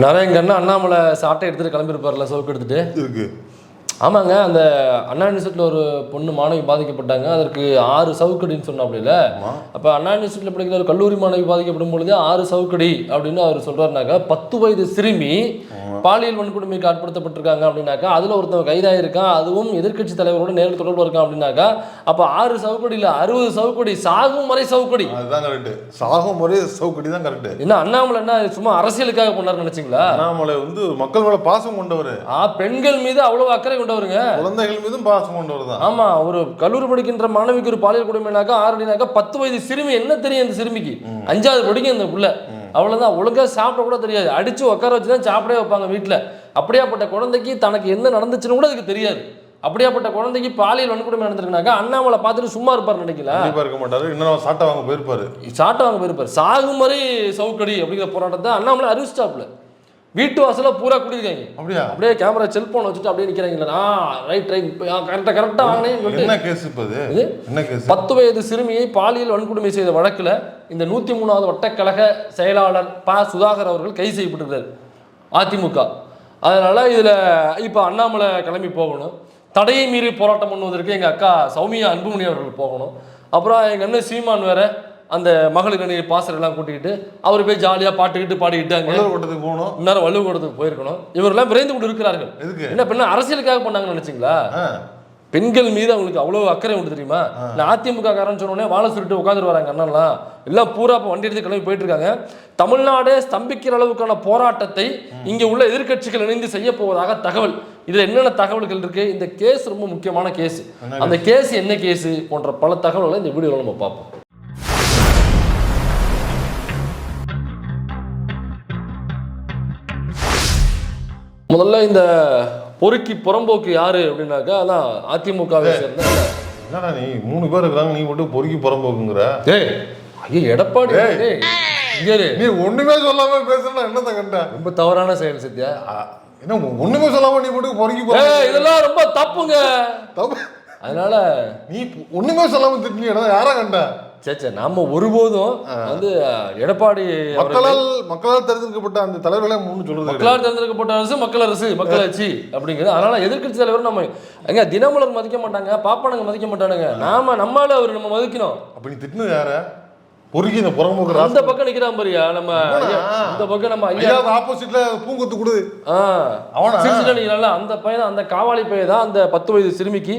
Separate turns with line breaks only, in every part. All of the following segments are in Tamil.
நாராயணகண்ணா அண்ணாமலை சாட்டை எடுத்துட்டு கிளம்பியிருப்பார்ல சோக்கு எடுத்துட்டு
இருக்கு.
ஆமாங்க. அந்த அண்ணா யூனிவர்சிட்டியில் ஒரு பொண்ணு மாணவி பாதிக்கப்பட்டாங்க. அதற்கு 6 சவுக்கடின்னு சொன்னாப்ல. அப்போ அண்ணா யூனிவர்சிட்டியில் படிக்கிற ஒரு கல்லூரி மாணவி பாதிக்கப்படும் பொழுது 6 சவுக்கடி அப்படின்னு அவர் சொல்றாருனாக்கா 10 வயது சிறுமி பாலியல் வன்கொடுமைக்கு ஆட்படுத்தப்பட்டிருக்காங்க அப்படின்னாக்கா அதில் ஒருத்தவங்க கைதாயிருக்கான், அதுவும் எதிர்கட்சி தலைவரோட நேரில் தொடர்பு இருக்கான் அப்படின்னாக்கா அப்போ 6 சவுக்கடி இல்லை 60 சவுக்கடி, சாகும் முறை சவுக்கடி.
அதுதான் கரெக்ட். சாகும் முறை சவுக்கடி தான் கரெக்ட்.
என்ன அண்ணாமலை என்ன சும்மா அரசியலுக்காக பண்ணாருன்னு நினைச்சிங்களா?
அண்ணாமலை மக்கள் மேல பாசம் கொண்டவர்.
பெண்கள் மீது அவ்வளவு அக்கறை கொண்டவருங்க.
குழந்தைகள் மீதும் பாசம் கொண்டவர் தான்.
ஆமா, ஒரு கல்லூரி படிக்கின்ற மாணவிக்கு ஒரு பாலியல் கொடுமைனாக்கா 6 10 வயது சிறுமி என்ன தெரியும் அந்த சிறுமிக்கு? 5வது படிக்கும் அந்த புள்ள. அவ்வளவுதான், ஒழுங்கா சாப்பிட கூட தெரியாது, அடிச்சு உட்கார வச்சுதான் சாப்பிடவே வைப்பாங்க வீட்டுல. அப்படியாப்பட்ட குழந்தைக்கு தனக்கு என்ன நடந்துச்சுன்னு கூட அதுக்கு தெரியாது. அப்படியாப்பட்ட குழந்தைக்கு பாலியல் வன்கொடுமை நடந்திருக்குனாக்கா அண்ணாமலை பார்த்துட்டு சும்மா இருப்பார் நினைக்கல?
இருக்க மாட்டாரு. இன்னும் சாட்டை வாங்க போயிருப்பாரு. சாட்டை
வாங்க போயிருப்பாரு. சாகுமறை சவுக்கடி அப்படிங்கிற போராட்டத்தை அண்ணாமலை அறிவிச்சிட்டாப்ல. வீட்டு வாசல பூரா குடியிருக்காங்க. அப்படியே கேமரா செல்போன் வச்சுட்டு அப்படியே நிக்கிறாங்களா? ரைட் கரெக்டா வாங்கினேன்.
என்ன கேஸ் இப்போ? என்ன கேஸ்?
10 வயது சிறுமியை பாலியல் வன்கொடுமை செய்த வழக்குல இந்த 103வது வட்டக்கழக செயலாளர் ப சுதாகர் அவர்கள் கைது செய்யப்பட்டிருக்கிறார் அதிமுக. அதனால இதுல இப்ப அண்ணாமலை கிளம்பி போகணும். தடையை மீறி போராட்டம் பண்ணுவதற்கு எங்க அக்கா சௌமியா அன்புமணி அவர்கள் போகணும். அப்புறம் எங்க அண்ணன் சீமான் வேற அந்த மகளிர் அணி பாசரெல்லாம் கூட்டிக்கிட்டு அவர் போய் ஜாலியாக பாட்டுக்கிட்டு பாடிக்கிட்டாங்க.
வள்ளுவக்கூடத்துக்கு போகணும்.
இன்னும் வள்ளுவக்கூடத்துக்கு போயிருக்கணும். இவரெல்லாம் விரைந்து கொண்டு இருக்கிறார்கள். என்ன பெண்ணு அரசியலுக்காக பண்ணாங்கன்னு நினைச்சிங்களா? பெண்கள் மீது அவங்களுக்கு அவ்வளவு அக்கறை உண்டு தெரியுமா? நான் அதிமுக காரன் சொன்னோடனே வாழை சுருட்டு உட்காந்துட்டு வராங்க அண்ணன்லாம். எல்லாம் பூரா இப்போ வண்டி எடுத்து கிளம்பி போயிட்டு இருக்காங்க. தமிழ்நாடே ஸ்தம்பிக்கிற அளவுக்கான போராட்டத்தை இங்கே உள்ள எதிர்கட்சிகள் இணைந்து செய்ய போவதாக தகவல். இதுல என்னென்ன தகவல்கள் இருக்கு? இந்த கேஸ் ரொம்ப முக்கியமான கேஸ். அந்த கேஸ் என்ன கேஸ் போன்ற பல தகவல்களை இந்த வீடியோவில் நம்ம பார்ப்போம். முதல்ல இந்த பொறுக்கி புறம்போக்கு யாரு அப்படின்னாக்கா அதான் அதிமுகவை சேர்ந்த.
என்னடா நீ 3 பேர் இருக்காங்க, நீ மட்டும் பொறுக்கி புறம்போக்குங்கிற?
ஐயோ எடப்பாடி,
நீ ஒண்ணுமே சொல்லாம பேசுறா என்னதான் கண்ட?
ரொம்ப தவறான செயல் சத்யா.
என்ன ஒண்ணுமே சொல்லாம நீ மட்டும் பொறுக்கி
இதெல்லாம் ரொம்ப தப்புங்க. தப்பு. அதனால
நீ ஒண்ணுமே சொல்லாம திட்டினா யாரா கண்ட?
சே நாம ஒருபோதும் எடப்பாடி
மக்களால் தேர்ந்தெடுக்கப்பட்ட அந்த தலைவர்களே சொல்றது
மக்களால் தேர்ந்தெடுக்கப்பட்ட அரசு மக்கள் அரசு மக்களாட்சி அப்படிங்கிறது. அதனால எதிர்கட்சி தலைவர் நம்ம எங்க தினமலர் மதிக்க மாட்டாங்க, பாப்பானுங்க மதிக்க மாட்டானுங்க. நம்மளால அவர் நம்ம மதிக்கணும்.
அப்படி திட்டினது யார? பொறுக்கி இந்த புறமுக
அந்த பக்கம் நிக்கிறான் பாரியா, நம்ம இந்த பக்கம் நம்ம ஐயா
ஆப்போசிட்ல பூங்கொத்து கொடு
அவன அந்த பையன், அந்த காவாலி பையன் தான் அந்த 10 வயது சிறுமிக்கு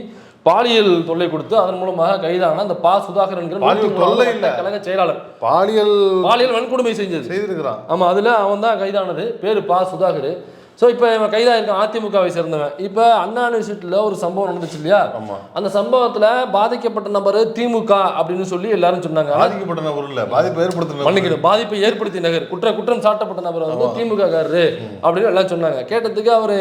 பாலியல் தொல்லை கொடுத்து அதன் மூலமாக கைதான அந்த பா சுதாகர் என்கிற கழக செயலாளர் பாலியல் வன்கொடுமை செய்திருக்கிறான். ஆமா, அதுல அவன் தான் கைதானது. பேரு பா சுதாகர். ஸோ இப்போ இவன் கைதாயிருக்கான், அதிமுகவை சேர்ந்தவன். இப்போ அண்ணா யூனிவர்சிட்டியில் ஒரு சம்பவம் நடந்துச்சு இல்லையா? அந்த சம்பவத்தில் பாதிக்கப்பட்ட நபர் திமுக அப்படின்னு சொல்லி எல்லாரும் சொன்னாங்க.
பாதிக்கப்பட்ட நபர் இல்லை, பாதிப்பை ஏற்படுத்தின
மன்னிக்கணும், பாதிப்பை ஏற்படுத்திய நகர் குற்றம் சாட்டப்பட்ட நபர் வந்து திமுக காரரு அப்படின்னு எல்லாம் சொன்னாங்க. கேட்டதுக்கு அவர்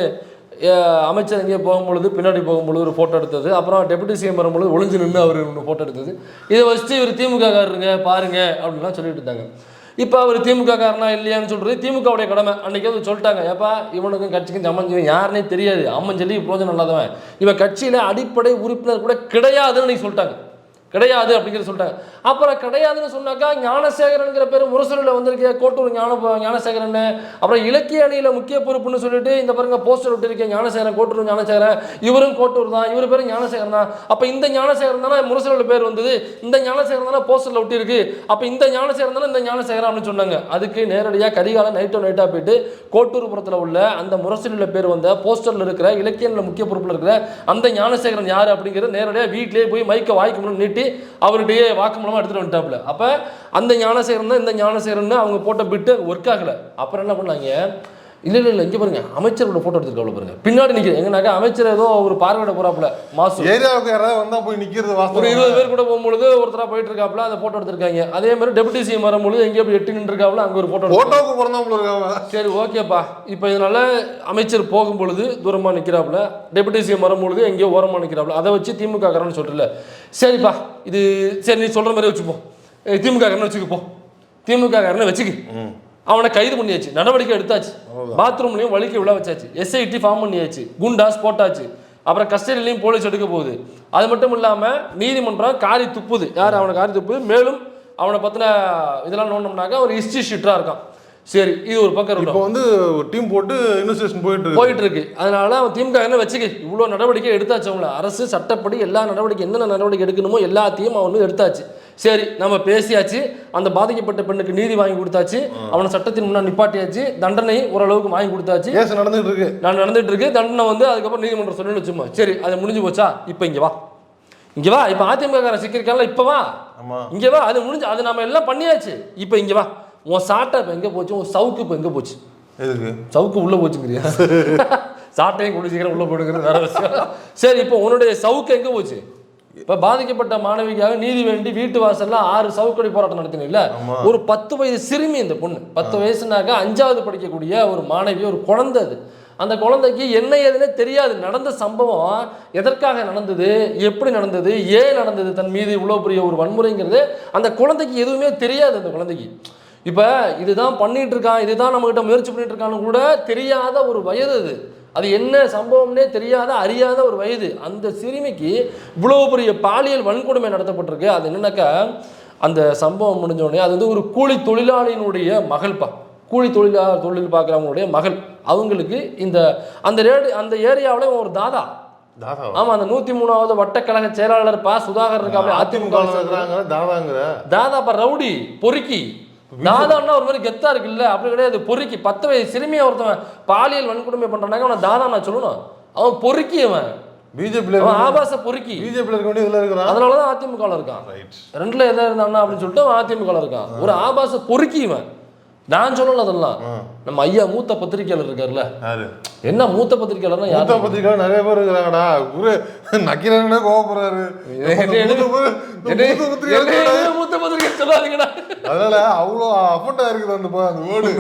அமைச்சர் எங்கேயோ போகும்பொழுது பின்னாடி போகும்பொழுது ஒரு ஃபோட்டோ எடுத்தது, அப்புறம் டெபுட்டி சிஎம் வரும்பொழுது ஒளிஞ்சு நின்று அவர் ஒன்று ஃபோட்டோ எடுத்தது. இதை வச்சுட்டு இவர் திமுக காரருங்க பாருங்க அப்படின்லாம் சொல்லிட்டு இருந்தாங்க. இப்போ அவர் திமுக காரனா இல்லையான்னு சொல்றது திமுகவுடைய கடமை. அன்னைக்கு வந்து சொல்லிட்டாங்க, ஏப்பா இவனுக்கும் கட்சிக்கும் சம்மந்தம் யாருன்னே தெரியாது, அம்மன் சொல்லி பிரோஜனம் இல்லாதவன், இவன் கட்சியில அடிப்படை உறுப்பினர் கூட கிடையாதுன்னு சொல்லிட்டாங்க. கிடையாது அப்படிங்கிறது சொல்லிட்டாங்க. அப்புறம் கிடையாதுன்னு சொன்னாக்கா ஞானசேகரன்கிற பேர் முரசொலியில் வந்திருக்க, கோட்டூர் ஞானசேகரன், அப்புறம் இலக்கிய அணியில் முக்கிய பொறுப்புன்னு சொல்லிட்டு இந்த பாருங்க போஸ்டர் விட்டுருக்கேன், ஞானசேகரன் கோட்டூர் ஞானசேகரன், இவரும் கோட்டூர் தான், இவர் பேர் ஞானசேகரன் தான். அப்போ இந்த ஞானசேகரன் தானே முரசொலியில் பேர் வந்தது, இந்த ஞானசேகரன் தானே போஸ்டரில் விட்டுருக்கு, அப்போ இந்த ஞானசேகரன் தானே இந்த ஞானசேகரன் அப்படின்னு சொன்னாங்க. அதுக்கு நேரடியாக கரிகாலம் நைட்டாக போயிட்டு கோட்டூர்புரத்தில் உள்ள அந்த முரசொலியில் பேர் வந்த போஸ்டரில் இருக்கிற இலக்கிய அணியில் முக்கிய பொறுப்பில் இருக்கிற அந்த ஞானசேகரன் யார் அப்படிங்கிறது நேரடியாக வீட்டிலேயே போய் மைக்க வாய்க்கு முன்னாடி நீட்டி அவருடைய வாக்குமூலமா எடுத்துட்டு வந்துட்டாப்ல. அப்ப அந்த ஞானசேகரன் தான் இந்த ஞானசேகரன் அவங்க போட்ட பிட்டு ஒர்க் ஆகல. அப்புறம் என்ன பண்ணாங்க, இல்ல இங்க பாருங்க அமைச்சரோட போட்டோ எடுத்துருக்காப்ல பாருங்க, பின்னாடி நிற்கிது எங்கனாக்கா அமைச்சர் ஏதோ ஒரு பார்வையிட போறாப்புல, மாசு
ஏரியாவுக்கு யாராவது வந்தா போய் நிக்கிறது,
ஒரு 20 பேர் கூட போகும்பொழுது ஒருத்தரா போயிட்டு இருக்காப்புல, அந்த போட்டோ எடுத்திருக்காங்க. அதே மாதிரி டெபுட்டி சிஎம் வரும்பொழுது எங்கேயோ போய் எட்டி நின்று இருக்காப்புல, அங்க ஒரு போட்டோக்கு பிறந்தவங்க இருக்காங்க. சரி ஓகேப்பா, இப்போ இதனால அமைச்சர் போகும்பொழுது தூரமா நிற்கிறாப்புல, டெபுட்டி சிஎம் வரும்பொழுது எங்கேயோ ஓரமா நிற்கிறாப்புல, அதை வச்சு திமுக காரன்னு சொல்றல. சரிப்பா இது சரி, நீ சொல்ற மாதிரி வச்சுப்போம், திமுக காரனை வச்சுக்கப்போ, திமுக காரனை வச்சுக்கு. அவனை கைது பண்ணியாச்சு, நடவடிக்கை எடுத்தாச்சு, பாத்ரூம்லையும் வலிக்க விழா வச்சாச்சு, எஸ்ஐடி ஃபார்ம் பண்ணியாச்சு, குண்டாஸ் போட்டாச்சு, அப்புறம் கஸ்டடியிலையும் போலீஸ் எடுக்க போகுது. அது மட்டும் இல்லாமல் நீதிமன்றம் காரி துப்புது, யார் அவனை காரி துப்புது. மேலும் அவனை பற்றின இதெல்லாம் நோண்டோம்னாக்கா ஒரு ஹிஸ்ட்ரி ஷீட்டராக இருக்கான். சரி, இது ஒரு பக்கம்
இப்போ
இருக்கும்.
வந்து டீம் போட்டு இன்வெஸ்டிகேஷன்
போயிட்டு இருக்கு. அதனால அவன் திமுக என்ன வச்சுக்க இவ்வளோ நடவடிக்கை எடுத்தாச்சு. அவங்கள அரசு சட்டப்படி எல்லா நடவடிக்கை என்னென்ன நடவடிக்கை எடுக்கணுமோ எல்லாத்தையும் அவன் எடுத்தாச்சு. சரி, நம்ம பேசியாச்சு, அந்த பாதிக்கப்பட்ட பெண்ணுக்கு நீதி வாங்கி கொடுத்தாச்சு, அவனை சட்டத்தின் முன்னாடி நிப்பாட்டியாச்சு, தண்டனை ஓரளவுக்கு வாங்கி கொடுத்தாச்சு,
கேஸ் நடந்துட்டு இருக்கு,
தண்டனை வந்து அதுக்கப்புறம் நீதிமன்றம் சொல்லணும்னு வச்சுமா. சரி, அது முடிஞ்சு போச்சா? இப்போ இங்கே வா, இப்போ அதிமுக சிக்கிருக்கால, இப்போ வா, இங்கே வா, அது முடிஞ்சு, அது நம்ம எல்லாம் பண்ணியாச்சு. இப்போ இங்கே வா, உன் சாட்டை இப்போ எங்கே போச்சு, உன் சவுக்கு இப்போ எங்கே போச்சு?
எதுக்கு
சவுக்கு உள்ளே போச்சுங்கிறியா? சாட்டையும் கொண்டு சீக்கிரம் உள்ளே போடுங்கிறது வேற விஷயம். சரி, இப்போ உன்னுடைய சவுக்கு எங்கே போச்சு? இப்போ பாதிக்கப்பட்ட மாணவிக்காக நீதி வேண்டி வீட்டு வாசல்ல 6 சவுக்கடி போராட்டம் நடத்தினீங்கல்ல, ஒரு 10 வயது சிறுமி இந்த பொண்ணு, 10 வயசுனாக்கா 5வது படிக்கக்கூடிய ஒரு மாணவி, ஒரு குழந்தை. அது அந்த குழந்தைக்கு என்ன ஏதுன்னே தெரியாது. நடந்த சம்பவம் எதற்காக நடந்தது, எப்படி நடந்தது, ஏன் நடந்தது, தன் மீது இவ்வளோ பெரிய ஒரு வன்முறைங்கிறது அந்த குழந்தைக்கு எதுவுமே தெரியாது. அந்த குழந்தைக்கு இப்போ இதுதான் பண்ணிட்டு இருக்கான், இதுதான் நம்மகிட்ட முயற்சி பண்ணிட்டு இருக்கான்னு கூட தெரியாத ஒரு வயது. அது என்ன சம்பவம்னே தெரியாத அறியாத ஒரு வயது. அந்த சிறுமிக்கு இவ்வளோ பெரிய பாலியல் வன்கொடுமை நடத்தப்பட்டிருக்கு. அது என்னன்னாக்கா, அந்த சம்பவம் முடிஞ்சோடனே அது வந்து ஒரு கூலி தொழிலாளியினுடைய மகள்பா, கூலி தொழில் பார்க்குறவங்களுடைய மகள். அவங்களுக்கு அந்த ஏரியாவில் ஒரு தாதா, ஆமா, அந்த 103வது வட்டக்கழக செயலாளர் சுதாகர் இருக்காப்ல, அதிமுக தாதாப்பா, ரவுடி பொறுக்கி. தாதான்னா ஒரு மாதிரி கெத்தா இருக்குல்ல, அப்படி கிடையாது, பொறுக்கி. 10 வயசு சிறுமியை ஒருத்தவன் பாலியல் வன்கொடுமை பண்றானாக்க அவனை தாதா நான் சொல்லணும். அவன் பொறுக்கி, அவன் பிஜேபி ஆபாச பொறுக்கி. பிஜேபி அதனாலதான் அதிமுக இருக்கான். ரெண்டுல எதாவது இருந்தான்னா அப்படின்னு சொல்லிட்டு அவன் அதிமுக இருக்கான். ஒரு ஆபாச பொறுக்கி இவன். நான் சொல்லல அதெல்லாம். நம்ம ஐயா மூத்த பத்திரிகையாளர் இருக்காருல்ல, என்ன மூத்த பத்திரிகையாளர்னா,
மூத்த பத்திரிகையாளர் நிறைய பேர் இருக்கிறாங்கடா. குரு நக்கீரனே கோவப்படுறாரு.
மூத்த பத்திரிகை சொல்லாதீங்கடா.
அதனால அவ்வளோ அஃபண்டா இருக்குது அந்த வேர்டு.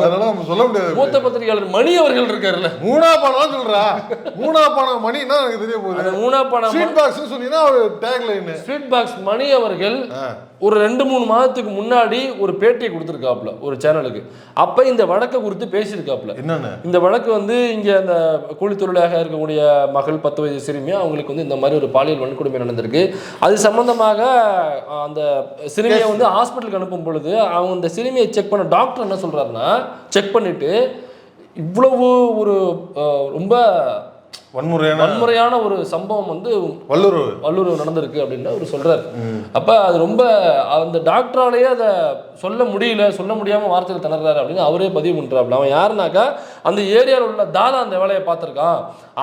அதனால நம்ம சொல்ல முடியாது.
மூத்த பத்திரிகையாளர் மணி அவர்கள் இருக்காருல்ல,
மூணா பானம் சொல்றா. மூணா பானம் மணின்னா எனக்கு தெரிய போகுது.
மூணா பானம்
ஸ்வீட் பாக்ஸ் சொன்னீங்கன்னா அவர் டேக் லைன்.
ஸ்வீட் பாக்ஸ் மணி அவர்கள் ஒரு 2-3 மாதத்துக்கு முன்னாடி ஒரு பேட்டியை கொடுத்துருக்காப்புல ஒரு சேனலுக்கு. அப்ப இந்த வழக்கை குறித்து பேசியிருக்காப்புல.
என்னன்னு,
இந்த வழக்கு வந்து இங்க அந்த கூலி தொழிலாக இருக்கக்கூடிய மகள் 10 வயது சிறுமியா, அவங்களுக்கு வந்து இந்த மாதிரி ஒரு பாலியல் வன்கொடுமை நடந்திருக்கு. அது சம்பந்தமாக அந்த சிறுமியை வந்து ஹாஸ்பிட்டலுக்கு அனுப்பும் பொழுது அவங்க இந்த சிறுமியை செக் பண்ண டாக்டர் என்ன சொல்றாருன்னா, செக் பண்ணிட்டு இவ்வளவு ஒரு ரொம்ப வன்முறையான ஒரு சம்பவம் வந்து வல்லூர் நடந்திருக்கு அப்படின்னு அவர் சொல்றாரு. அப்ப அது ரொம்ப அந்த டாக்டராலேயே அதை சொல்ல முடியாம வார்த்தையில் திணறாரு அப்படின்னு அவரே பதிவு பண்றாரு. அவன் யாருனாக்கா, அந்த ஏரியாவில் உள்ள தாதா அந்த வேலையை பார்த்துருக்கான்.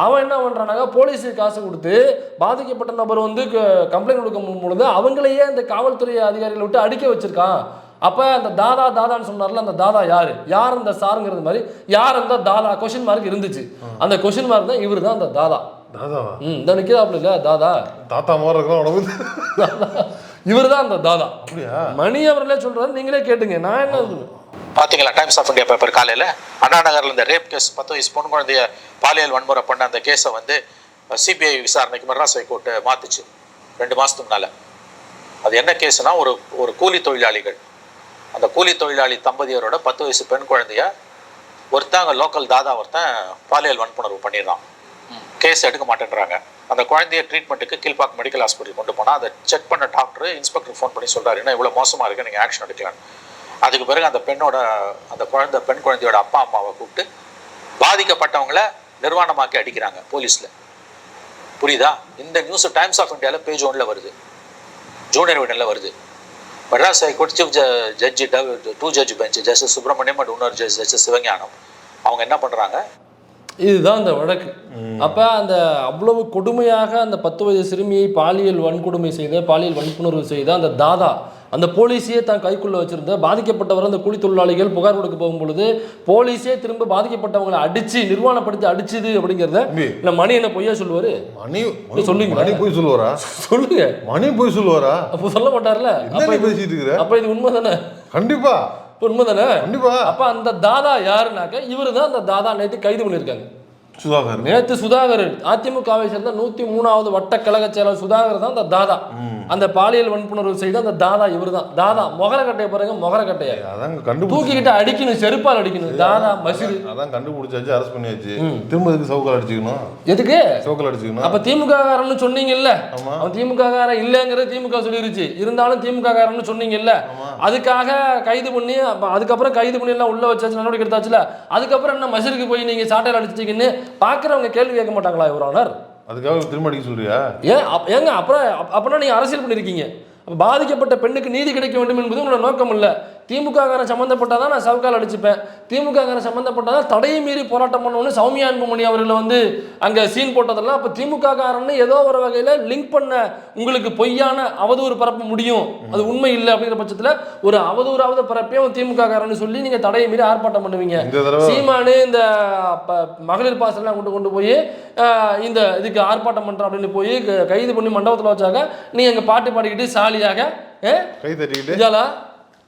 அவன் என்ன பண்றானாக்கா, போலீஸுக்கு காசு கொடுத்து பாதிக்கப்பட்ட நபர் வந்து கம்ப்ளைண்ட் கொடுக்கும் பொழுது அவங்களையே அந்த காவல்துறை அதிகாரிகளை விட்டு அடிக்க வச்சிருக்கான். அப்ப அந்த தாதான்னு சொன்னார்ல, அந்த தாதா யார் அந்த சாருங்கிறது மாதிரி யார் அந்த தாதா கொஸ்டின் மார்க் இருந்துச்சு. அந்த கொஸ்டின் மார்க் தான் இவரு தான் அந்த தாதா. இந்த நிக்கிறாப்ல இல்ல தாத்தா மாதிரி இவர் தான் அந்த தாதா. மணி அவர்களே சொல்றாரு, நீங்களே கேட்டுங்க, நான் என்ன
பாத்தீங்களா டைம்ஸ் ஆஃப் இந்தியா பேப்பர் காலையில அண்ணா நகர்ல இந்த ரேப் கேஸ் 10 வயசு பொண்ணு குழந்தைய பாலியல் வன்முறை பண்ண அந்த கேஸை வந்து சிபிஐ விசாரணைக்கு மெட்ராஸ் ஹைகோர்ட் மாத்துச்சு 2 மாசத்துக்கு முன்னால. அது என்ன கேஸ்னா, ஒரு கூலி தொழிலாளிகள், அந்த கூலி தொழிலாளி தம்பதியரோட 10 வயசு பெண் குழந்தைய ஒருத்தன் லோக்கல் தாதா ஒருத்தன் பாலியல் வன்புணர்வு பண்ணிடுறான். கேஸ் எடுக்க மாட்டேன்றாங்க. அந்த குழந்தைய ட்ரீட்மெண்ட்டுக்கு கீழ்பாக் மெடிக்கல் ஹாஸ்பிட்டல் கொண்டு போனால் அதை செக் பண்ண டாக்டர் இன்ஸ்பெக்டர் ஃபோன் பண்ணி சொல்கிறாரு, என்ன இவ்வளோ மோசமாக இருக்குது, நீங்கள் ஆக்ஷன் எடுக்கலான்னு. அதுக்கு பிறகு அந்த பெண் குழந்தையோட அப்பா அம்மாவை கூப்பிட்டு பாதிக்கப்பட்டவங்களை நிர்வாணமாக்கி அடிக்கிறாங்க போலீஸில். புரியுதா? இந்த நியூஸ் டைம்ஸ் ஆஃப் இந்தியாவில் பேஜ் 1ல் வருது, ஜூனியர் விடனில் வருது. Madras high court chief judge 2 judge bench, justice Subramaniam and இன்னொரு ஜஸ்டிஸ் சிவஞானம், அவங்க என்ன பண்ணுறாங்க,
இதுதான் அந்த வழக்கு. அப்போ அந்த அவ்வளவு கொடுமையாக அந்த 10 வயது சிறுமியை பாலியல் வன்கொடுமை செய்த, பாலியல் வன்புணர்வு செய்த அந்த தாதா, அந்த போலீஸையே தான் கைக்குள்ள வச்சிருந்த பாதிக்கப்பட்டவர் அந்த கூலி தொழிலாளிகள் புகார் கொடுக்க போகும் பொழுது போலீஸே திரும்ப பாதிக்கப்பட்டவங்களை அடிச்சு நிர்வாணப்படுத்தி அடிச்சுது அப்படிங்கிறத இல்லை மணி என்ன பொய்யா சொல்லுவாரு? சொல்லுங்க,
மணி போய் சொல்லுவாரா?
சொல்லுங்க, மணி போய் சொல்லுவாரா? அப்போ சொல்ல மாட்டார்ல. அப்ப இது உண்மை தானே?
கண்டிப்பா
உண்மைதானே? அப்ப அந்த தாதா யாருனாக்க இவரு தான் அந்த தாதா. நேற்று கைது பண்ணியிருக்காங்க.
சுதாகர்
நேத்து சுதாகர் அதிமுகவை சேர்ந்த 103வது வட்ட கழக செயலர் சுதாகர் தான் அந்த தாதா. அந்த பாலியல் வன்புணர்வு செய்த அந்த தாதா இவர் தான். தாதா முகரக்கட்டையை பாருங்க, முகரக்கட்டையை
அதான்
தூக்கிக்கிட்டு அடிக்கணும், செருப்பால் அடிக்கணும். தாதா மசிறு
அதான் கண்டுபிடிச்சாச்சு, அரெஸ்ட் பண்ணியாச்சு. திரும்ப எதுக்கு சவுக்கால் அடிச்சுக்கணும்?
எதுக்கு
சவுக்கால் அடிச்சுக்கணும்?
அப்ப திமுக காரன்னு சொன்னீங்கல்ல, அவன் திமுக காரன் இல்லைங்கிறது திமுக சொல்லிருச்சு. இருந்தாலும் திமுக காரன்னு சொன்னீங்கல்ல, அதுக்காக கைது பண்ணி அதுக்கப்புறம் கைது பண்ணி எல்லாம் உள்ள வச்சாச்சு, நடவடிக்கை எடுத்தாச்சுல. அதுக்கப்புறம் என்ன மசிருக்கு போய் நீங்க சாட்டையில் அடிச்சிட்டீங்கன்னு பாக்குறவங்க கேள்வி கேட்க மாட்டாங்களா யுவர் ஆனர்?
அதுக்காக திரும்ப அடிக்க சொல்றியா?
ஏங்க அப்புறம் அப்படின்னா நீங்க அரசியல் பண்ணிருக்கீங்க. பாதிக்கப்பட்ட பெண்ணுக்கு நீதி கிடைக்க வேண்டும் என்பது உங்களோட நோக்கம் இல்லை. திமுக காரன் சம்மந்தப்பட்டாதான் நான் சவுக்கால் அடிச்சுப்பேன், திமுக காரன் சம்மந்தப்பட்டாதான் தடையை மீறி போராட்டம் பண்ணணும்னு சௌமியா அன்புமணி அவர்களை வந்து அங்கே சீன் போட்டதெல்லாம் அப்போ திமுக காரன்னு ஏதோ ஒரு வகையில் லிங்க் பண்ண உங்களுக்கு பொய்யான அவதூறு பரப்ப முடியும். அது உண்மை இல்லை அப்படிங்கிற பட்சத்தில் ஒரு அவதூறாவது பரப்பையும் திமுக காரன்னு சொல்லி நீங்கள் தடையை மீறி ஆர்ப்பாட்டம் பண்ணுவீங்க. சீமானு இந்த மகளிர் பாசெல்லாம் கொண்டு போய் இந்த இதுக்கு ஆர்ப்பாட்டம் பண்ணுறோம் அப்படின்னு போய் கைது பண்ணி மண்டபத்தில் வச்சாங்க. நீ எங்கள் பாட்டு பாடிக்கிட்டு சாலியாக
கை தட்டிக்கிட்டு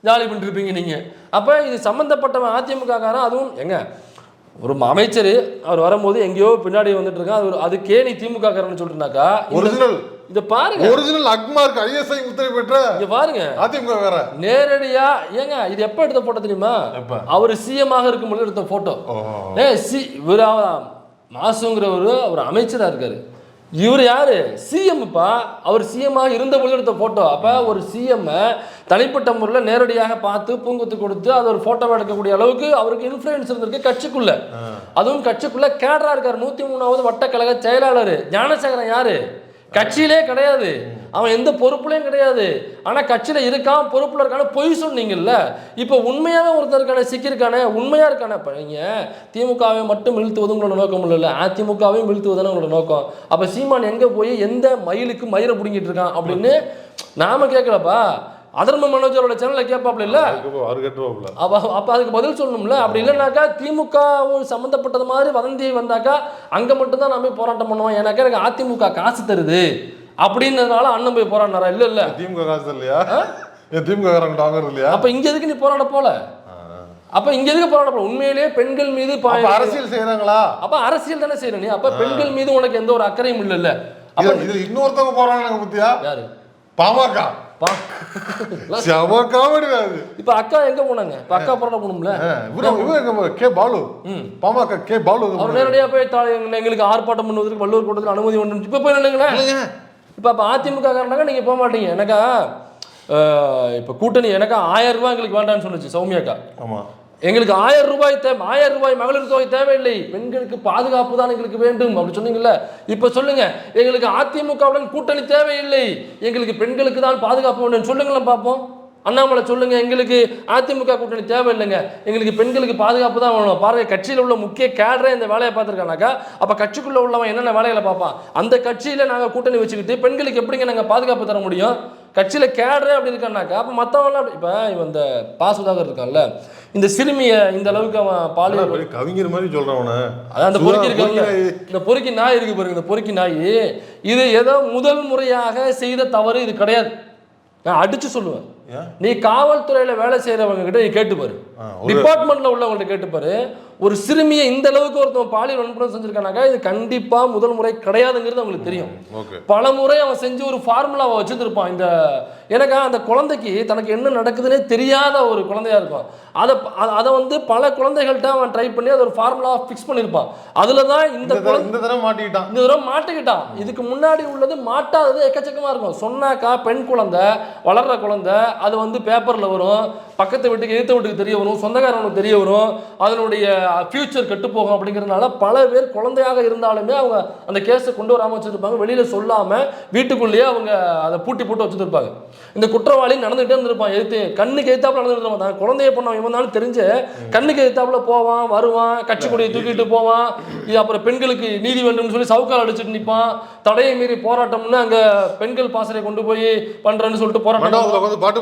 ஜாலி பண்ணிருப்பீங்க நீங்க. அப்ப இது சம்பந்தப்பட்டவன் அதிமுக காரன். அதுவும் எங்க ஒரு அமைச்சர் அவர் வரும்போது எங்கேயோ பின்னாடி வந்துட்டு இருக்கான், அதுக்கே நீ திமுக காரன்னு சொல்லிட்டுனாக்கா
ஒரிஜினல்
இத பாருங்க,
ஒரிஜினல் அக்மார்க் ஐஎஸ்ஐ முத்திரை பெற்ற
இங்க பாருங்க
அதிமுக கார நேரடியா.
ஏங்க இது எப்ப எடுத்த போட்டோ தெரியுமா? அவர் சிஎம் ஆக இருக்கும்போது எடுத்த போட்டோ. இவர் மாசுங்கிறவரு அவர் அமைச்சரா இருக்காரு, இவர் யாரு சிஎம்ப்பா. அவர் சிஎம்மாக இருந்த பொழுது எடுத்த போட்டோ. அப்போ ஒரு சிஎம் தனிப்பட்ட முறையில் நேரடியாக பார்த்து பூங்கொத்து கொடுத்து அது ஒரு போட்டோவை எடுக்கக்கூடிய அளவுக்கு அவருக்கு இன்ஃப்ளூயன்ஸ் இருந்திருக்கு கட்சிக்குள்ள. அதுவும் கட்சிக்குள்ள கேடரா இருக்காரு. 103வது வட்டக்கழக செயலாளர் ஞானசேகரன் யாரு? கட்சியிலே கிடையாது, அவன் எந்த பொறுப்புலையும் கிடையாது. ஆனால் கட்சியில் இருக்கான், பொறுப்பில் இருக்கான பொய் சொன்னீங்கல்ல. இப்போ உண்மையாகவே ஒருத்தருக்கான சிக்கியிருக்கானே, உண்மையாக இருக்கானே. இப்போ நீங்கள் திமுகவை மட்டும் வீழ்த்துவது உங்களோட நோக்கம் இல்லை, அதிமுகவையும் வீழ்த்துவதானே உங்களோட நோக்கம். அப்போ சீமான் எங்கே போய் எந்த மயிலுக்கு மயிரை பிடிங்கிட்டு இருக்கான் அப்படின்னு நாம கேட்கலப்பா. அதர்ம மனோஜரோட சேனல்ல கேட்பாப்ல இல்ல, அப்ப அதுக்கு பதில் சொல்லணும்ல. அப்படி இல்லைனாக்கா திமுக சம்பந்தப்பட்டது மாதிரி வதந்தி வந்தாக்கா அங்க மட்டும்தான் நான் போய் போராட்டம் பண்ணுவோம். ஏன்னாக்கா எனக்கு அதிமுக காசு தருது அப்படின்றதுனால அண்ணன் போய் போராடினாரா? இல்ல
திமுக காசு இல்லையா, திமுக வாங்குறது இல்லையா?
அப்ப இங்க எதுக்கு நீ போராட போல? அப்ப இங்க எதுக்கு போராட போல? உண்மையிலேயே பெண்கள் மீது
அரசியல் செய்யறாங்களா? அப்ப
அரசியல் தானே செய்யற நீ. அப்ப பெண்கள் மீது உனக்கு எந்த ஒரு அக்கறையும் இல்ல. அப்ப
இது இன்னொருத்தவங்க போறாங்க பத்தியா?
யாரு?
பாமக.
இப்ப அக்கா எங்க போனாங்க? அக்கா போராட போகணும்ல.
கே பாலு, பாமக கே பாலு
அவர் நேரடியா போய் எங்களுக்கு ஆர்ப்பாட்டம் பண்ணுவதற்கு வள்ளுவர் கூட்டத்தில் அனுமதி ஒன்று இப்ப போய் நினைங்களேன். இப்ப அதிமுக காரணங்க நீங்க போக மாட்டீங்க. எனக்கா இப்ப கூட்டணி எனக்கா 1000 ரூபாய் எங்களுக்கு வேண்டாம்னு சொன்னுச்சு சௌமியாக்கா.
ஆமா,
எங்களுக்கு 1000 ரூபாய் 1000 ரூபாய் மகளிர் தொகை தேவையில்லை, பெண்களுக்கு பாதுகாப்பு தான் எங்களுக்கு வேண்டும் அப்படி சொன்னீங்கல்ல. இப்ப சொல்லுங்க, எங்களுக்கு அதிமுகவுடன் கூட்டணி தேவையில்லை, எங்களுக்கு பெண்களுக்கு தான் பாதுகாப்பு வேண்டும் சொல்லுங்களேன் பார்ப்போம். அண்ணாமலை சொல்லுங்க, எங்களுக்கு அதிமுக கூட்டணி தேவையில்லைங்க, எங்களுக்கு பெண்களுக்கு பாதுகாப்பு தான் வேணும். பாருங்க, கட்சியில் உள்ள முக்கிய கேடரே இந்த வேலையை பார்த்துருக்கானாக்கா அப்ப கட்சிக்குள்ள உள்ளவன் என்னென்ன வேலைகளை பார்ப்பான். அந்த கட்சியில நாங்க கூட்டணி வச்சுக்கிட்டு பெண்களுக்கு எப்படிங்க நாங்க பாதுகாப்பு தர முடியும்? கட்சியில கேடரே அப்படி இருக்கானாக்கா அப்ப மற்றவங்களாம் இப்ப இவன் இந்த பாசுதாகர் இருக்கான்ல, இந்த சிறுமியை இந்த அளவுக்கு அவன் பாலியல்
கவிஞர் மாதிரி சொல்றவன,
அதான் அந்த பொறுக்கி இருக்காங்க, இந்த பொறுக்கி நாய் இருக்கு பாருங்க, இந்த பொறுக்கி நாய் இது ஏதோ முதல் முறையாக செய்த தவறு இது கிடையாது. நான் அடிச்சு சொல்லுவேன், நீ காவல்துறையில வேலை செய்யறவங்க கிட்ட நீ கேட்டுப்பாரு, டிபார்ட்மெண்ட்ல உள்ளவங்கள்ட்ட கேட்டுப்பாரு, ஒரு சிறுமியை இந்த அளவுக்கு ஒருத்தன் பாலியல் வன்புணர்வு செஞ்சிருக்கானாக்கா இது கண்டிப்பா முதல் முறை கிடையாதுங்கிறது அவங்களுக்கு தெரியும். பல முறை அவன் செஞ்சு ஒரு ஃபார்முலாவை வச்சுருப்பான். இந்த எனக்கா அந்த குழந்தைக்கு தனக்கு என்ன நடக்குதுன்னே தெரியாத ஒரு குழந்தையா இருக்கும். அதை வந்து பல குழந்தைகள்கிட்ட அவன் ட்ரை பண்ணி அதை ஒரு ஃபார்முலா ஃபிக்ஸ் பண்ணியிருப்பான். அதில் தான் இந்த தடவை மாட்டிக்கிட்டான். இதுக்கு முன்னாடி உள்ளது மாட்டாதது எக்கச்சக்கமாக இருக்கும். சொன்னாக்கா பெண் குழந்தை, வளர்ற குழந்தை, அது வந்து பேப்பரில் வரும், பக்கத்து வீட்டுக்கு எதிர்த்த வீட்டுக்கு தெரிய வரும், சொந்தக்காரங்களுக்கு தெரிய வரும், அதனுடைய ஃபியூச்சர் கெட்டு போகும். அப்படிங்கிறதுனால பல பேர் குழந்தையாக இருந்தாலுமே அவங்க அந்த கேஸை கொண்டு வராமல் வச்சுருப்பாங்க, வெளியில் சொல்லாமல் வீட்டுக்குள்ளேயே அவங்க அதை பூட்டி போட்டு வச்சுருப்பாங்க. இந்த குற்றவாளி நடந்துகிட்டே இருந்திருப்பான், எதிர்த்து கண்ணுக்கு எதிர்த்தாப்புல நடந்துட்டு இருப்பான். குழந்தைய பண்ண இவனாலும் தெரிஞ்சு கண்ணுக்கு எதிர்த்தாப்புல போவான், வருவான், கட்சி கொடியை தூக்கிட்டு போவான், இது அப்புறம் பெண்களுக்கு நீதி வேண்டும்னு சொல்லி சவுக்கால் அடிச்சுட்டு நிற்பான், தடையை மீறி போராட்டம்னு அங்க பெண்கள் பாசறை கொண்டு போய் பண்றேன்னு சொல்லிட்டு போராட்டம்
பாட்டு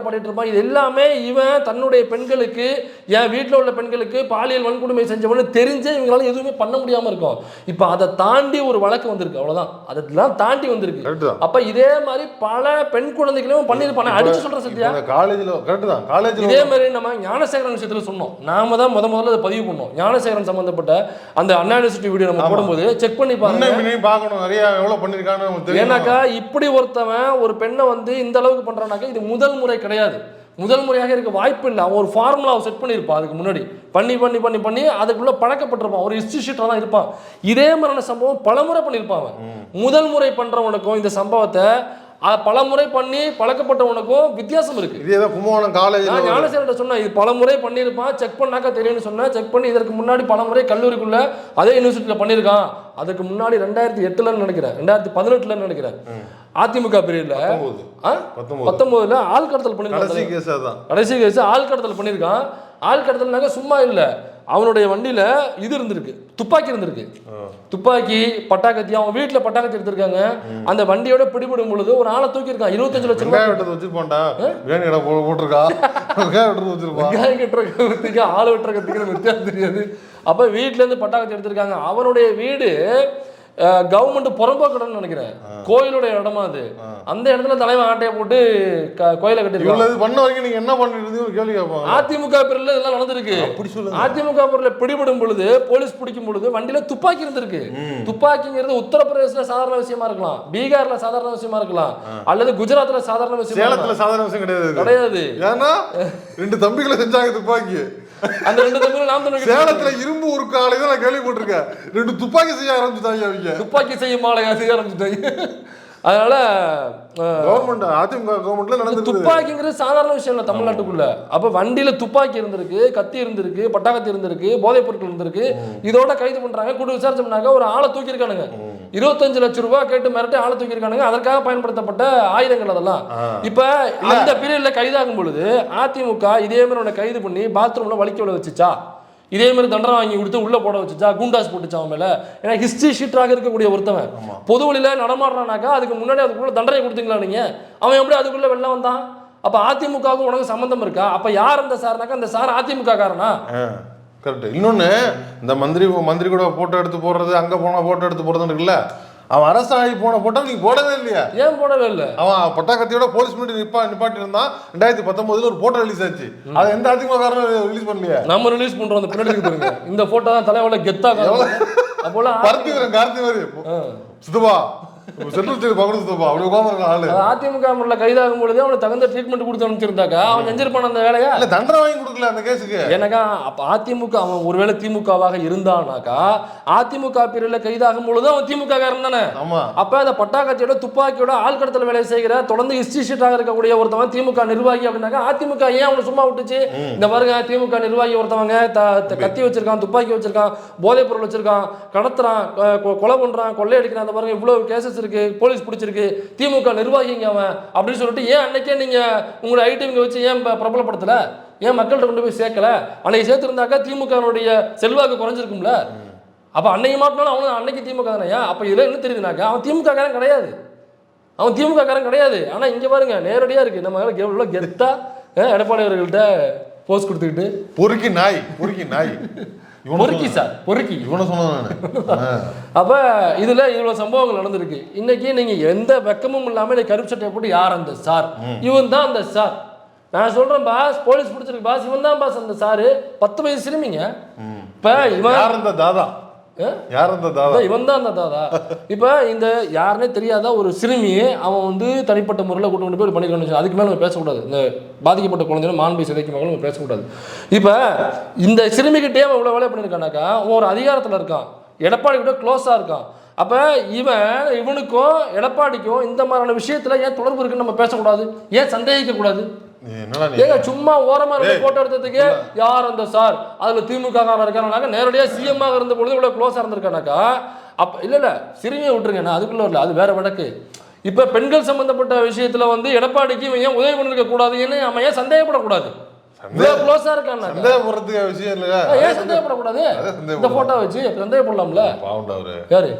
பாடிட்டு இருப்பான். இது எல்லாமே இவன் தன்னுடைய பெண்களுக்கு, என் வீட்டில் உள்ள பெண்களுக்கு பாலியல் வன்கொடுமை செஞ்சவனு தெரிஞ்சே இவங்களால எதுவுமே பண்ண முடியாம இருக்கும். இப்ப அதை தாண்டி ஒரு வழக்கு வந்திருக்கு, அவ்வளவுதான். அதெல்லாம் தாண்டி வந்திருக்கு. அப்ப இதே மாதிரி பல பெண் குழந்தைகளையும் பண்ணிருப்பாங்க. அடிச்சு சொல்ற சத்தியா காலேஜ்ல இதே மாதிரி நம்ம ஞானசேகரன் விஷயத்துல சொன்னோம். நாம தான் முதல்ல அதை பதிவு பண்ணோம். ஞானசேகரன் சம்பந்தப்பட்ட அந்த அண்ணா யூனிவர்சிட்டி வீடியோ நம்ம போடும்போது செக் பண்ணி
பார்க்கணும் நிறைய எவ்வளவு பண்ணிருக்காங்க.
ஏன்னாக்கா இப்படி ஒருத்தவன் ஒரு பெண்ணை வந்து இந்த அளவுக்கு பண்றானாக்கா இது முதல் முறை கிடையாது. முதல் முறையாக இருக்க வாய்ப்பு இல்லை. அவன் ஒரு ஃபார்முலாவை செட் பண்ணியிருப்பான். அதுக்கு முன்னாடி பண்ணி பண்ணி பண்ணி பண்ணி அதுக்குள்ள பழக்கப்பட்டிருப்பான். ஒரு இன்ஸ்டிடியூட்டாக தான் இருப்பான். இதே மாதிரியான சம்பவம் பலமுறை பண்ணியிருப்பான். முதல் முறை பண்றவனுக்கும் இந்த சம்பவத்தை பலமுறை பண்ணி பழக்கப்பட்டவனுக்கும் வித்தியாசம் இருக்கு. ஞானசேகரன் சொன்னா இது பலமுறை பண்ணியிருப்பான், செக் பண்ணாக்கா தெரியும்னு சொன்னா, செக் பண்ணி இதற்கு முன்னாடி பலமுறை கல்லூரிக்குள்ள அதே யூனிவர்சிட்டியில பண்ணியிருக்கான். அதுக்கு முன்னாடி 2008 நினைக்கிறேன், 2018 நினைக்கிறேன், அதிமுக பீரியட்ல 19 ஆள் கடத்தல் பண்ணிருக்கான். கடைசி கேஸ் ஆள் கடத்தல் பண்ணியிருக்கான். ஆள் கடத்தல்னாக்க சும்மா இல்லை, அவனுடைய வண்டியில இது இருந்திருக்கு, துப்பாக்கி இருந்திருக்கு. துப்பாக்கி பட்டாக்கத்தி, அவன் வீட்டுல பட்டாக்கத்தி எடுத்திருக்காங்க. அந்த வண்டியோட பிடிபடும் பொழுது ஒரு ஆளை தூக்கி இருக்கான். 25 லட்சம் ரூபாய் ஆள் வெட்டுறதுக்கு வித்தியாசம் தெரியாது. அப்ப வீட்டுல இருந்து பட்டாக்கத்தி எடுத்திருக்காங்க. அவனுடைய வீடு கவர்மெண்ட் புறம்போக்கடன்னு நினைக்கிறேன், கோயிலுடைய இடமா அது. அந்த இடத்துல தலைவன் ஆட்டையை போட்டு கோயிலை கட்டி
என்ன பண்ணிட்டு
அதிமுக பேர்ல இதெல்லாம் நடந்திருக்கு. அதிமுக பேர்ல பிடிபடும் பொழுது, போலீஸ் பிடிக்கும் பொழுது வண்டியில துப்பாக்கி இருந்திருக்கு. துப்பாக்கிங்கிறது உத்தரப்பிரதேசல சாதாரண விஷயமா இருக்கலாம், பீகார்ல சாதாரண விஷயமா இருக்கலாம், அல்லது குஜராத்ல சாதாரண விஷயம்,
சேலத்துல சாதாரண விஷயம் கிடையாது. ஏன்னா 2 தம்பிகளை செஞ்சாங்க துப்பாக்கி.
அந்த 2 தம்பிகள் நாம் தான்
சேலத்துல இரும்பு ஒரு காலை தான் நான் கேள்விப்பட்டிருக்கேன். 2 துப்பாக்கி செய்ய ஆரம்பிச்சுட்டாங்க. அவங்க துப்பாக்கி
செய்யும் ஆலையா செய்ய ஆரம்பிச்சுட்டாங்க. அதனால
கவர்மெண்ட் அதிமுக கவர்மெண்ட்ல நடந்து
துப்பாக்கிங்கிறது சாதாரண விஷயம் இல்லை தமிழ்நாட்டுக்குள்ள. அப்ப வண்டியில துப்பாக்கி இருந்திருக்கு, கத்தி இருந்திருக்கு, பட்டாக்கத்தி இருந்திருக்கு, போதைப் பொருட்கள் இருந்திருக்கு. இதோட கைது பண்றாங்க. கூட்டு விசாரிச்சு பண்ணாங்க, ஒரு ஆளை தூக்கி இருக்கானுங்க. 25 லட்சம் ரூபாய் கேட்டு மிரட்டி ஆளை தூக்கி இருக்கானுங்க. அதற்காக பயன்படுத்தப்பட்ட ஆயுதங்கள் அதெல்லாம். இப்ப அந்த பீரியட்ல கைதாகும் பொழுது அதிமுக இதே மாதிரி கைது பண்ணி பாத்ரூம்ல வலிக்க விட வச்சுச்சா, இதே மாதிரி தண்டனை வாங்கி கொடுத்து உள்ள போட வச்சுச்சா, குண்டாஸ் போட்டுச்சா அவன் மேல? ஏன்னா ஹிஸ்டரி ஷீட்டாக இருக்கக்கூடிய ஒருத்தவன் பொது வழியில நடமாடுறானாக்கா அதுக்கு முன்னாடி அதுக்குள்ள தண்டனை கொடுத்தீங்களா நீங்க? அவன் எப்படி அதுக்குள்ள வெளில வந்தான்? அப்ப அதிமுகவுக்கும் உனக்கு சம்பந்தம் இருக்கா? அப்ப யார் அந்த சார்னாக்கா அந்த சார் அதிமுக காரனா?
கரெக்ட். இன்னொன்னு, இந்த மந்திரி கூட போட்டோ எடுத்து போடுறது, அங்க போனா போட்டோ எடுத்து போடுறதுன்னு இருக்குல்ல, அவன் அரசாகி போன போட்டோ நீங்க போடவே இல்லையா?
ஏன் போடவே இல்லை?
அவன் பட்டாக்கத்தியோட போலீஸ் நிப்பாட்டி இருந்தான். 2019 ஒரு போட்டோ ரிலீஸ் ஆச்சு. அது எந்த அதிமுக காரணம் ரிலீஸ் பண்ணலையா? நம்ம
ரிலீஸ் பண்றோம். அந்த பின்னாடி பாருங்க, இந்த போட்டோ தான் தலைவல கெத்தா
அப்போல கார்த்தி மாதிரி சுத்தமா
அதிமுக கைதாகும் பொழுது அவனுக்கு தகுந்த ட்ரீட்மெண்ட் கொடுத்து அனுப்பிச்சிருந்தாக்கா அவன் செஞ்சிருப்பான் அந்த வேலையா?
இல்ல தண்டனை வாங்கி கொடுக்கல அந்த கேஸுக்கு.
எனக்கா அப்ப அதிமுக அவன் ஒருவேளை திமுகவாக இருந்தானாக்கா அதிமுக பிரிவுல கைதாகும் பொழுது அவன் திமுக காரன் தானே. அப்ப அந்த பட்டாக்கத்தியோட துப்பாக்கியோட ஆள் கடத்தல் வேலை செய்கிற தொடர்ந்து இன்ஸ்டிடியூட்டாக இருக்கக்கூடிய ஒருத்தவன் திமுக நிர்வாகி அப்படின்னாக்கா அதிமுக ஏன் அவனை சும்மா விட்டுச்சு? இந்த பாருங்க, திமுக நிர்வாகி ஒருத்தவங்க கத்தி வச்சிருக்கான், துப்பாக்கி வச்சிருக்கான், போதைப் பொருள் வச்சிருக்கான், கடத்துறான், கொலை பண்றான், கொள்ளையடிக்கிறான், அந்த பாருங்க இவ்வளவு கேசஸ் இருக்கு, போலீஸ் பிடிச்சிருக்கு, திமுக நிர்வாகிங்க அவன் அப்படின்னு சொல்லிட்டு ஏன் அன்னைக்கே நீங்க உங்களோட ஐடிங்க வச்சு ஏன் பிரபலப்படுத்தல? ஏன் மக்கள்கிட்ட கொண்டு போய் சேர்க்கல? அன்னைக்கு சேர்த்திருந்தாக்கா திமுகனுடைய செல்வாக்கு குறைஞ்சிருக்கும்ல. அப்ப அன்னைக்கு மாட்டினாலும் அவனு அன்னைக்கு திமுக தானேயா? அப்ப இதுல என்ன தெரியுதுனாக்கா அவன் திமுக காரன் கிடையாது, அவன் திமுக காரன் கிடையாது. ஆனா இங்க பாருங்க நேரடியா இருக்கு. நம்ம எவ்வளவு கெத்தா எடப்பாடி அவர்கள்ட்ட போஸ்ட் கொடுத்துக்கிட்டு
பொறுக்கி நாய்
பொறுக்கி சார் பொறுக்கி
இவனை சொன்ன.
அப்ப இதுல இவ்வளவு சம்பவங்கள் நடந்திருக்கு. இன்னைக்கு நீங்க எந்த வெக்கமும் இல்லாம கருப்பு சட்டை போட்டு யார் அந்த சார்? இவன் தான் அந்த சார். நான் சொல்றேன் பாஸ், போலீஸ் பிடிச்சிருக்கு பாஸ், இவன் தான் பாஸ் அந்த சாரு. 10 வயசு சிறுமிங்க. இப்ப இவன்
யார் அந்த தாதா?
இவன் தான் அந்த தாதா. இப்ப இந்த யாருன்னே தெரியாத ஒரு சிறுமியை அவன் வந்து தனிப்பட்ட முறையில் கூட்டு கொண்டு போய் பண்ணிக்கணும். அதுக்கு மேலே நம்ம பேசக்கூடாது. இந்த பாதிக்கப்பட்ட குழந்தைங்க மாண்பை சிதைக்கும் மகளும் நம்ம பேசக்கூடாது. இப்ப இந்த சிறுமிகிட்டே அவன் இவ்வளவு வேலை பண்ணியிருக்கானாக்கா அவன் ஒரு அதிகாரத்தில் இருக்கான், எடப்பாடி கூட க்ளோஸா இருக்கான். அப்ப இவனுக்கும் எடப்பாடிக்கும் இந்த மாதிரியான விஷயத்துல ஏன் தொடர்பு இருக்குன்னு நம்ம பேசக்கூடாது? ஏன் சந்தேகிக்க கூடாது? சும்மா ஓரமா போட்டோ எடுத்ததுக்கு யார் அந்த சார்? அதுல திமுக காரன் இருக்கானாக்கா நேரடியா சிஎம் இருந்த பொழுது இவ்வளவு க்ளோஸா இருந்திருக்கானாக்கா அப்ப இல்ல சிறுமியை விட்டுருங்க, நான் அதுக்குள்ள வரல, அது வேற வழக்கு. இப்ப பெண்கள் சம்பந்தப்பட்ட விஷயத்துல வந்து எடப்பாடிக்கு இவன் ஏன் உதவி பண்ணிருக்க கூடாது? ஏன்னு அவன் ஏன் சந்தேகப்படக்கூடாது? க்ளோஸா இருக்கான்,
விஷயம் இல்ல,
ஏன் சந்தேகப்படக்கூடாது? இந்த போட்டோ வச்சு சந்தேகப்படலாம்ல. யாரு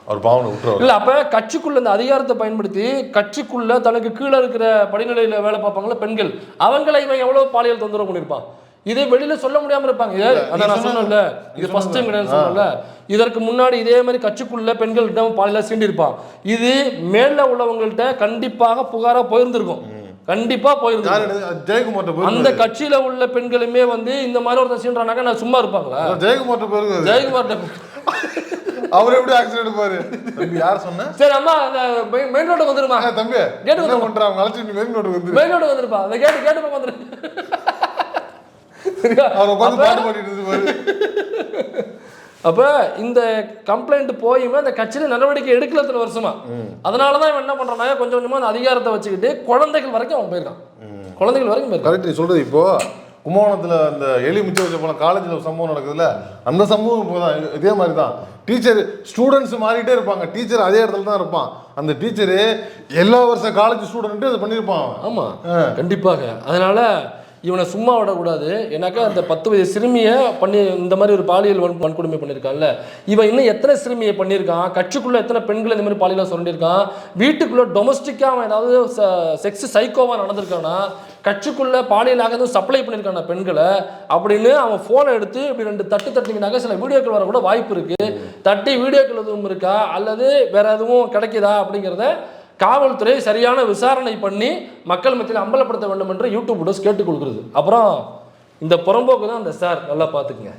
அவர் பாவனை விட்டுருவார்.
இல்ல அப்ப கட்சிக்குள்ள இந்த அதிகாரத்தை பயன்படுத்தி கட்சிக்குள்ள தனக்கு கீழே இருக்கிற படிநிலையில வேலை பார்ப்பாங்களா பெண்கள், அவங்களை இவன் எவ்வளவு பாலியல் தொந்தரவு பண்ணிருப்பான். இதே வெளியில சொல்ல முடியாம இருப்பாங்க. அதான் நான் சொன்னேன்ல, இது ஃபர்ஸ்ட் டைம் கிடையாது சொன்னேன்ல. இதற்கு முன்னாடி இதே மாதிரி கட்சிக்குள்ள பெண்கள்கிட்ட பாலியலா சீண்டி இருப்பான். இது மேல உள்ளவங்கள்ட்ட கண்டிப்பாக புகாரா போயிருந்திருக்கும். கண்டிப்பா போயிருந்தாங்க.
ஜெயக்குமார்
அந்த கட்சியில உள்ள பெண்களுமே வந்து இந்த மாதிரி ஒருத்தர் சீன்றானாக்க நான் சும்மா இருப்பாங்களா?
ஜெயக்குமார் போயிருக்கு.
ஜெயக்குமார்
அவர் எப்படி ஆக்சிடென்ட் பாரு. தம்பி யார் சொன்ன?
சரி அம்மா மெயின் ரோடு வந்துருமா?
தம்பி கேட்டு என்ன பண்றாங்க? அழைச்சிட்டு மெயின் ரோடு வந்து
மெயின் ரோடு வந்துருப்பா. அந்த கேட்டு பக்கம் வந்துரு.
அவர் உட்காந்து பாட்டு பாடிட்டு இருந்து பாரு.
அப்ப இந்த கம்ப்ளைண்ட் போயுமே அந்த கட்சியில நடவடிக்கை எடுக்கல இத்தனை வருஷமா. அதனாலதான் இவன் என்ன பண்றானா, கொஞ்சம் கொஞ்சமா அந்த அதிகாரத்தை வச்சுக்கிட்டு குழந்தைகள் வரைக்கும் அவன் போயிருக்கான். குழந்தைகள் வரைக்கும் போயிருக்கான்.
கரெக்ட் நீ சொல்றது. இப்போ கும்பகோணத்துல அந்த எலி மிச்ச வச்ச போன காலேஜ்ல ஒரு சம்பவம் நடக்குதுல்ல, அந்த சம்பவம் இப்போதான் இதே மாதிரி தான். டீச்சர் ஸ்டூடெண்ட்ஸ் மாறிட்டே இருப்பாங்க, டீச்சர் அதே இடத்துல தான் இருப்பான். அந்த டீச்சரு எல்லா வருஷம் காலேஜ் ஸ்டூடெண்ட் அதை பண்ணியிருப்பான்.
ஆமா கண்டிப்பாக. அதனால இவனை சும்மா விடக்கூடாது. ஏன்னாக்கா அந்த 10 வயது சிறுமியை பண்ணி இந்த மாதிரி ஒரு பாலியல் வன்கொடுமை பண்ணியிருக்கான்ல, இவன் இன்னும் எத்தனை சிறுமியை பண்ணியிருக்கான், கட்சிக்குள்ளே எத்தனை பெண்கள் இந்த மாதிரி பாலியலாக சொல்லியிருக்கான், வீட்டுக்குள்ளே டொமஸ்டிக்காக அவன் ஏதாவது செக்ஸ் சைக்கோவாக நடந்திருக்கானா, கட்சிக்குள்ளே பாலியலாக எதுவும் சப்ளை பண்ணியிருக்கான பெண்களை அப்படின்னு அவன் ஃபோனை எடுத்து இப்படி 2 தட்டிங்கனாக்க சில வீடியோக்கள் வர கூட வாய்ப்பு இருக்குது. தட்டி வீடியோக்கள் எதுவும் இருக்கா அல்லது வேற எதுவும் கிடைக்குதா அப்படிங்கிறத காவல்துறை சரியான விசாரணை பண்ணி மக்கள் மத்தியில் அம்பலப்படுத்த வேண்டும் என்று யூடியூப் வீடியோஸ் கேட்டுக் கொடுக்குறது. அப்புறம் இந்த புறம்போக்கு தான் அந்த சார் நல்லா பார்த்துக்குங்க.